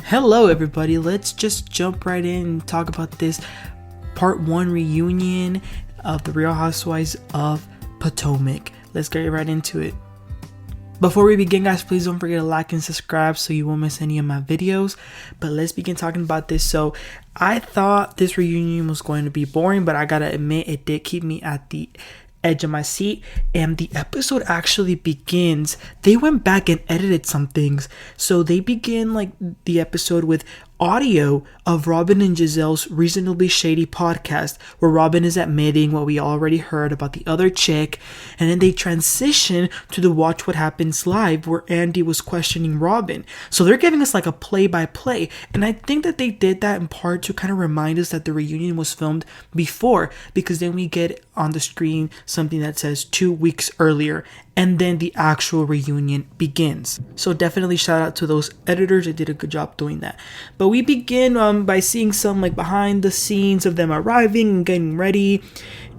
Hello everybody, let's just jump right in and talk about this part 1 reunion of the Real Housewives of Potomac. Let's get right into it. Before we begin, guys, please don't forget to like and subscribe so you won't miss any of my videos. But let's begin talking about this. So I thought this reunion was going to be boring, but I gotta admit it did keep me at the edge of my seat. And the episode actually begins, they went back and edited some things, so they begin like the episode with audio of Robin and Gizelle's reasonably shady podcast, where Robin is admitting what we already heard about the other chick, and then they transition to the Watch What Happens live where Andy was questioning Robin. So they're giving us like a play-by-play, and I think that they did that in part to kind of remind us that the reunion was filmed before, because then we get on the screen something that says 2 weeks earlier, and then the actual reunion begins. So definitely shout out to those editors, they did a good job doing that. But we begin by seeing some like behind the scenes of them arriving and getting ready,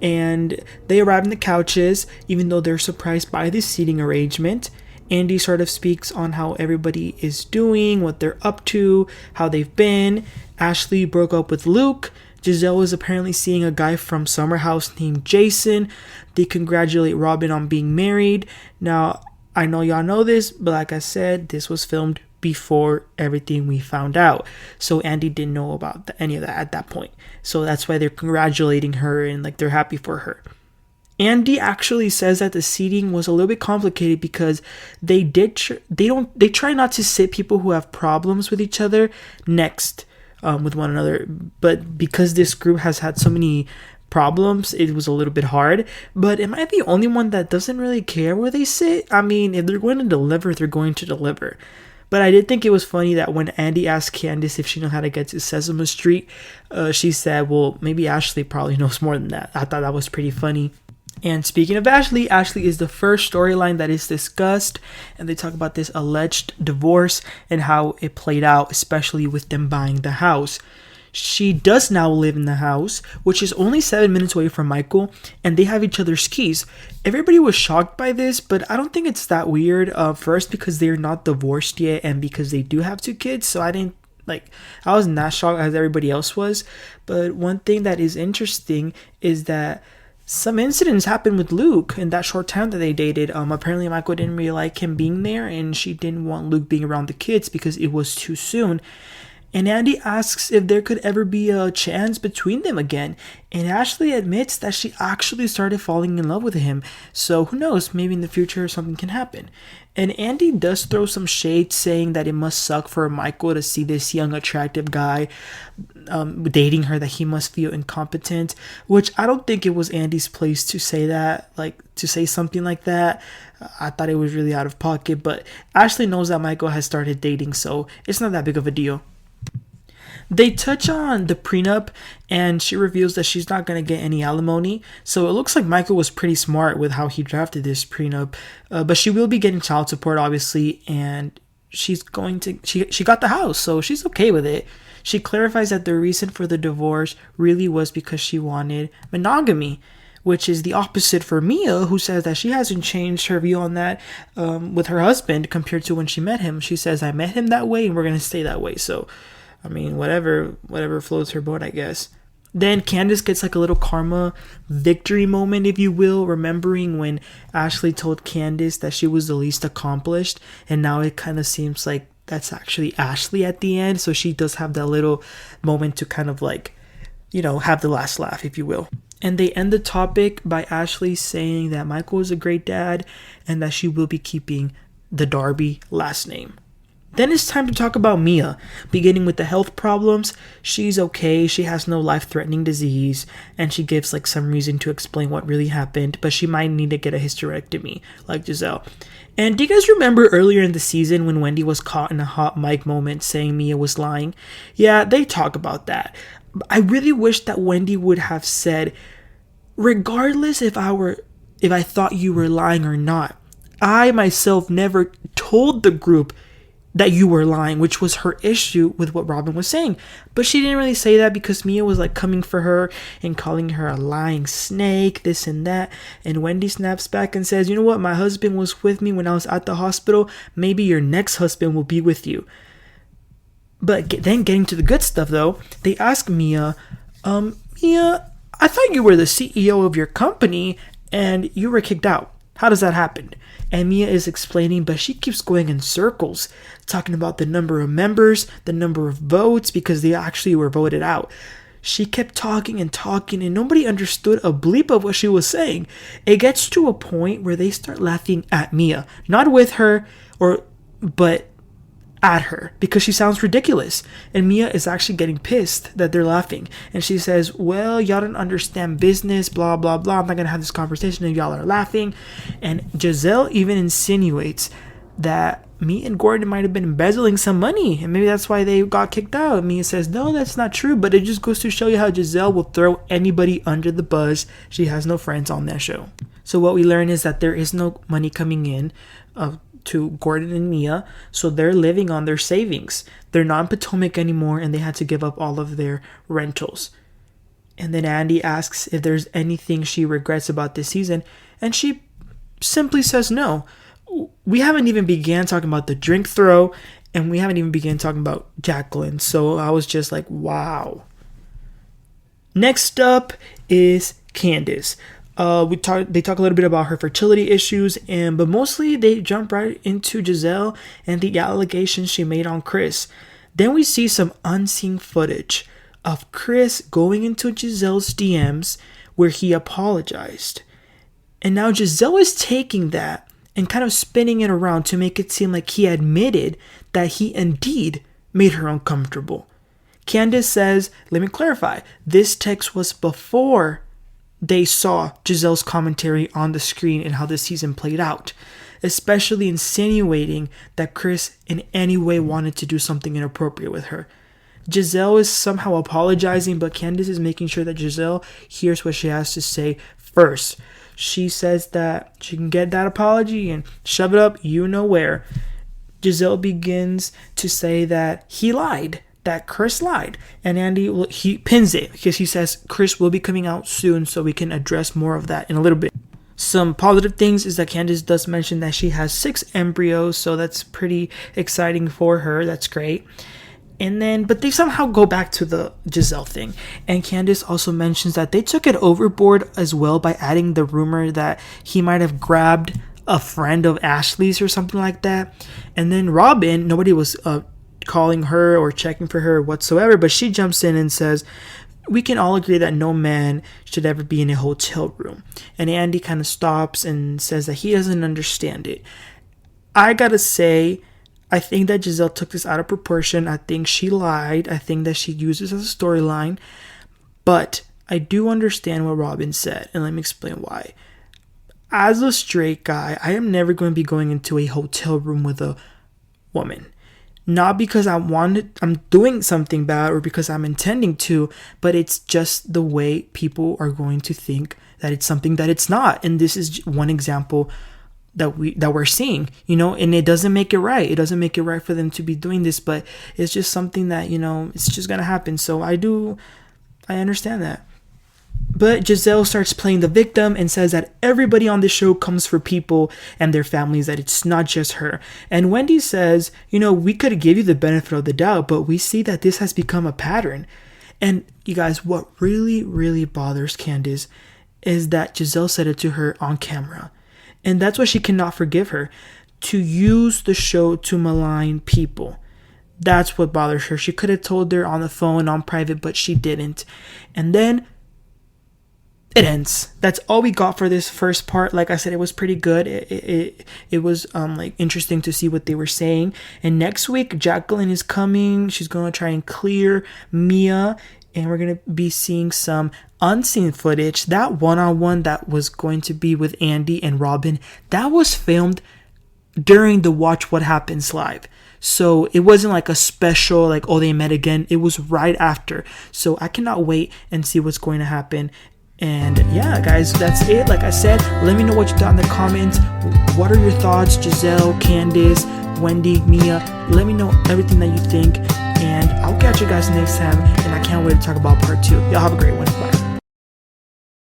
and they arrive in the couches even though they're surprised by the seating arrangement. Andy sort of speaks on how everybody is doing, what they're up to, how they've been. Ashley broke up with Luke. Gizelle is apparently seeing a guy from Summer House named Jason. They congratulate Robin on being married. Now, I know y'all know this, but like I said, this was filmed before everything we found out. So Andy didn't know about any of that at that point. So that's why they're congratulating her and like they're happy for her. Andy actually says that the seating was a little bit complicated because they try not to sit people who have problems with each other next with one another, but because this group has had so many problems, it was a little bit hard. But am I the only one that doesn't really care where they sit? I mean, if they're going to deliver, they're going to deliver. But I did think it was funny that when Andy asked Candiace if she knew how to get to Sesame Street, she said, well, maybe Ashley probably knows more than that. I thought that was pretty funny. And speaking of Ashley, Ashley is the first storyline that is discussed, and they talk about this alleged divorce and how it played out, especially with them buying the house. She does now live in the house, which is only 7 minutes away from Micahel, and they have each other's keys. Everybody was shocked by this, but I don't think it's that weird. First, because they're not divorced yet, and because they do have 2 kids, so I wasn't that shocked as everybody else was. But one thing that is interesting is that some incidents happened with Luke in that short time that they dated. Apparently Micahel didn't really like him being there, and she didn't want Luke being around the kids because it was too soon. And Andy asks if there could ever be a chance between them again. And Ashley admits that she actually started falling in love with him. So who knows, maybe in the future something can happen. And Andy does throw some shade, saying that it must suck for Micahel to see this young, attractive guy dating her, that he must feel incompetent. Which I don't think it was Andy's place to say that, to say something like that. I thought it was really out of pocket. But Ashley knows that Micahel has started dating, so it's not that big of a deal. They touch on the prenup, and she reveals that she's not going to get any alimony. So it looks like Micahel was pretty smart with how he drafted this prenup. But she will be getting child support, obviously, and she got the house, so she's okay with it. She clarifies that the reason for the divorce really was because she wanted monogamy, which is the opposite for Mia, who says that she hasn't changed her view on that with her husband compared to when she met him. She says, I met him that way and we're going to stay that way. So I mean, whatever floats her boat, I guess. Then Candace gets like a little karma victory moment, if you will, remembering when Ashley told Candace that she was the least accomplished, and now it kind of seems like that's actually Ashley at the end. So she does have that little moment to kind of have the last laugh, if you will. And they end the topic by Ashley saying that Micahel is a great dad and that she will be keeping the Darby last name. Then it's time to talk about Mia, beginning with the health problems. She's okay, she has no life-threatening disease, and she gives some reason to explain what really happened, but she might need to get a hysterectomy, like Gizelle. And do you guys remember earlier in the season when Wendy was caught in a hot mic moment saying Mia was lying? Yeah, they talk about that. I really wish that Wendy would have said, regardless if I thought you were lying or not, I myself never told the group that you were lying, which was her issue with what Robin was saying. But she didn't really say that because Mia was coming for her and calling her a lying snake, this and that. And Wendy snaps back and says, you know what, my husband was with me when I was at the hospital. Maybe your next husband will be with you. But then getting to the good stuff though, they ask Mia, Mia, I thought you were the CEO of your company and you were kicked out. How does that happen? And Mia is explaining, but she keeps going in circles, talking about the number of members, the number of votes, because they actually were voted out. She kept talking and talking, and nobody understood a bleep of what she was saying. It gets to a point where they start laughing at Mia, not with her, but at her, because she sounds ridiculous. And Mia is actually getting pissed that they're laughing. And she says, well, y'all don't understand business, blah, blah, blah. I'm not going to have this conversation if y'all are laughing. And Gizelle even insinuates that me and Gordon might have been embezzling some money, and maybe that's why they got kicked out. And Mia says, no, that's not true. But it just goes to show you how Gizelle will throw anybody under the bus. She has no friends on that show. So what we learn is that there is no money coming in to Gordon and Mia, so they're living on their savings. They're not in Potomac anymore, and they had to give up all of their rentals. And then Andy asks if there's anything she regrets about this season, and she simply says no. We haven't even began talking about the drink throw, and we haven't even began talking about Jacqueline, so I was just like, wow. Next up is Candiace. They talk a little bit about her fertility issues, but mostly they jump right into Gizelle and the allegations she made on Chris. Then we see some unseen footage of Chris going into Gizelle's DMs where he apologized. And now Gizelle is taking that and kind of spinning it around to make it seem like he admitted that he indeed made her uncomfortable. Candace says, let me clarify, this text was before they saw Gizelle's commentary on the screen and how the season played out, especially insinuating that Chris in any way wanted to do something inappropriate with her. Gizelle is somehow apologizing, but Candace is making sure that Gizelle hears what she has to say first. She says that she can get that apology and shove it up you know where. Gizelle begins to say that he lied, that Chris lied, and he pins it because he says Chris will be coming out soon, so we can address more of that in a little bit. Some positive things is that Candace does mention that she has 6 embryos, so that's pretty exciting for her. That's great. And then, but they somehow go back to the Gizelle thing. And Candace also mentions that they took it overboard as well by adding the rumor that he might have grabbed a friend of Ashley's or something like that. And then Robin, nobody was calling her or checking for her whatsoever, but she jumps in and says, we can all agree that no man should ever be in a hotel room. And Andy kind of stops and says that he doesn't understand it. I gotta say, I think that Gizelle took this out of proportion. I think she lied. I think that she used this as a storyline. But I do understand what Robin said, and let me explain why. As a straight guy, I am never going to be going into a hotel room with a woman. Not because I'm doing something bad or because I'm intending to, but it's just the way people are going to think that it's something that it's not. And this is one example that we're seeing, and it doesn't make it right. It doesn't make it right for them to be doing this, but it's just something that, it's just going to happen. So I understand that. But Gizelle starts playing the victim and says that everybody on the show comes for people and their families, that it's not just her. And Wendy says, we could give you the benefit of the doubt, but we see that this has become a pattern. And you guys, what really, really bothers Candiace is that Gizelle said it to her on camera. And that's why she cannot forgive her. To use the show to malign people. That's what bothers her. She could have told her on the phone, on private, but she didn't. And then it ends. That's all we got for this first part. Like I said, it was pretty good. It was interesting to see what they were saying. And next week, Jacqueline is coming. She's going to try and clear Mia. And we're going to be seeing some unseen footage. That one-on-one that was going to be with Andy and Robin, that was filmed during the Watch What Happens live. So it wasn't like a special, they met again. It was right after. So I cannot wait and see what's going to happen. And yeah, guys, that's it. Like I said, let me know what you thought in the comments. What are your thoughts? Gizelle, Candiace, Wendy, Mia. Let me know everything that you think. And I'll catch you guys next time. And I can't wait to talk about part 2. Y'all have a great one. Bye.